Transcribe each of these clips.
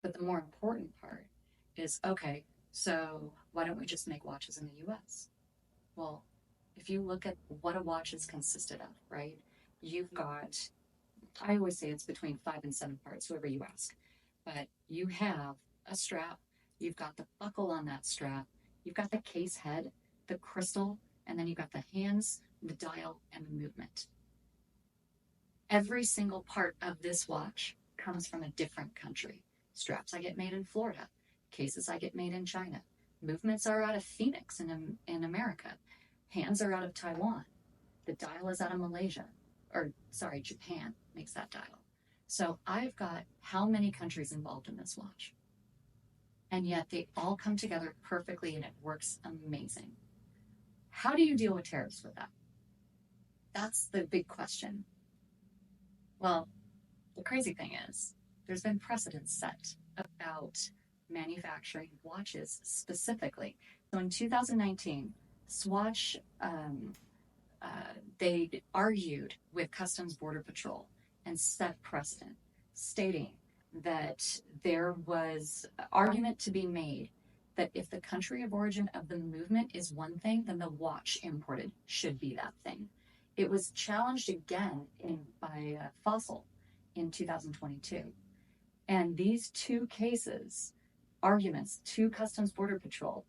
But the more important part is, okay, so why don't we just make watches in the US? Well, if you look at what a watch is consisted of, right? You've got, I always say it's between 5 and 7 parts, whoever you ask. But you have a strap, you've got the buckle on that strap, you've got the case head, the crystal, and then you've got the hands, the dial, and the movement. Every single part of this watch comes from a different country. Straps I get made in Florida, cases I get made in China, movements are out of Phoenix in America, hands are out of Taiwan, the dial is out of Malaysia, or sorry, Japan makes that dial. So I've got how many countries involved in this watch? And yet they all come together perfectly and it works amazing. How do you deal with tariffs with that? That's the big question. Well, the crazy thing is, there's been precedents set about manufacturing watches specifically. So in 2019, Swatch, they argued with Customs Border Patrol and set precedent, stating that there was argument to be made that if the country of origin of the movement is one thing, then the watch imported should be that thing. It was challenged again by Fossil in 2022. And these two cases, arguments to Customs Border Patrol,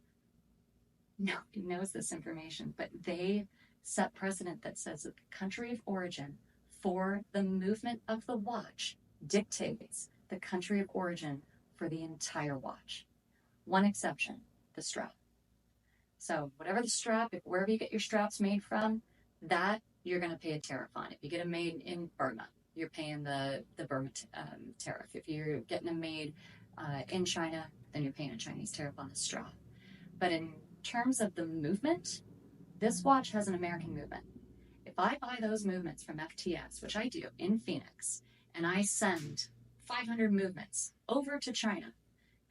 nobody knows this information, but they set precedent that says that the country of origin for the movement of the watch dictates the country of origin for the entire watch. One exception, the strap. So whatever the strap, wherever you get your straps made from, that you're going to pay a tariff on. If you get them made in Burma, you're paying the Burma tariff. If you're getting them made in China, then you're paying a Chinese tariff on the strap. But in terms of the movement, this watch has an American movement. If I buy those movements from FTS, which I do in Phoenix, and I send 500 movements over to China,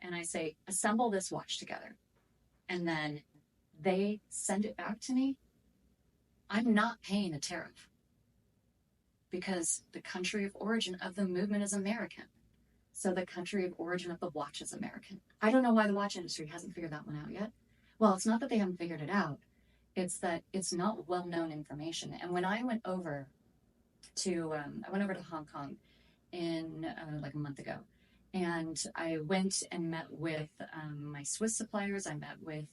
and I say, assemble this watch together, and then they send it back to me, I'm not paying a tariff because the country of origin of the movement is American. So the country of origin of the watch is American. I don't know why the watch industry hasn't figured that one out yet. Well, it's not that they haven't figured it out. It's that it's not well-known information. And when I went over to Hong Kong in like a month ago, and I went and met with my Swiss suppliers. I met with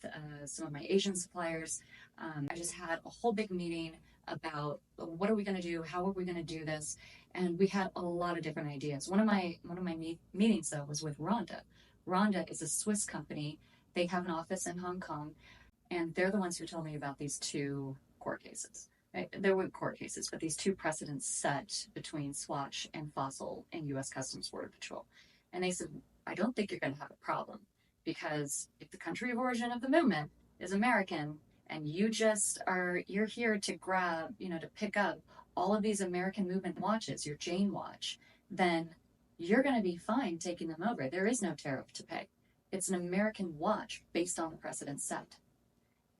some of my Asian suppliers. I just had a whole big meeting about what are we going to do, how are we going to do this, and we had a lot of different ideas. One of my meetings though was with Rhonda. Rhonda is a Swiss company. They have an office in Hong Kong, and they're the ones who told me about these two court cases. There were court cases, but these two precedents set between Swatch and Fossil and U.S. Customs Border Patrol. And they said, I don't think you're going to have a problem because if the country of origin of the movement is American and you're here to grab, to pick up all of these American movement watches, your Jane watch, then you're going to be fine taking them over. There is no tariff to pay. It's an American watch based on the precedent set.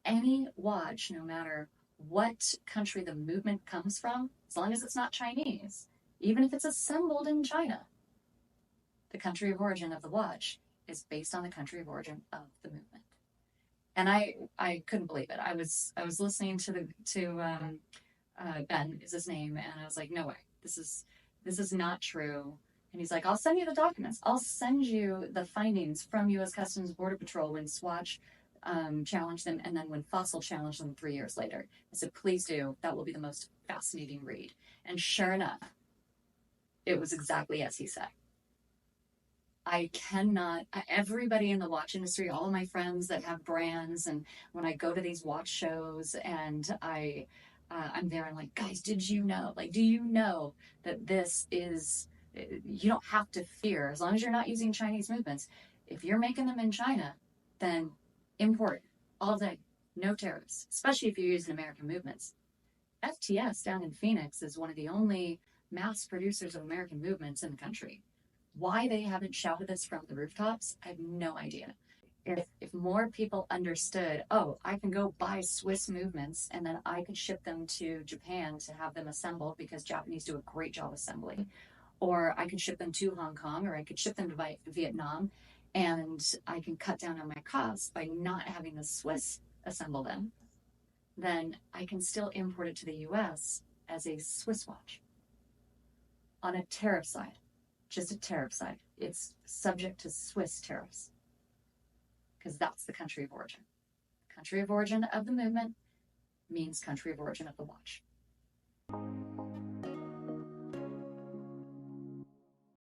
Any watch, no matter what country the movement comes from, as long as it's not Chinese, even if it's assembled in China, the country of origin of the watch is based on the country of origin of the movement. And I couldn't believe it. I was listening to Ben is his name, and I was like, no way, this is not true. And he's like, I'll send you the documents. I'll send you the findings from U.S. Customs Border Patrol when Swatch challenged them, and then when Fossil challenged them 3 years later. I said, please do. That will be the most fascinating read. And sure enough, it was exactly as he said. I cannot, everybody in the watch industry, all of my friends that have brands, and when I go to these watch shows and I'm there, I'm like, guys, did you know? Like, do you know that this is, you don't have to fear, as long as you're not using Chinese movements. If you're making them in China, then import all day, no tariffs, especially if you're using American movements. FTS down in Phoenix is one of the only mass producers of American movements in the country. Why they haven't shouted this from the rooftops, I have no idea. If more people understood, oh, I can go buy Swiss movements and then I can ship them to Japan to have them assembled because Japanese do a great job assembling. Or I could ship them to Hong Kong, or I could ship them to Vietnam, and I can cut down on my costs by not having the Swiss assemble them. Then I can still import it to the US as a Swiss watch. On a tariff side, just a tariff side, it's subject to Swiss tariffs because that's the country of origin. Country of origin of the movement means country of origin of the watch.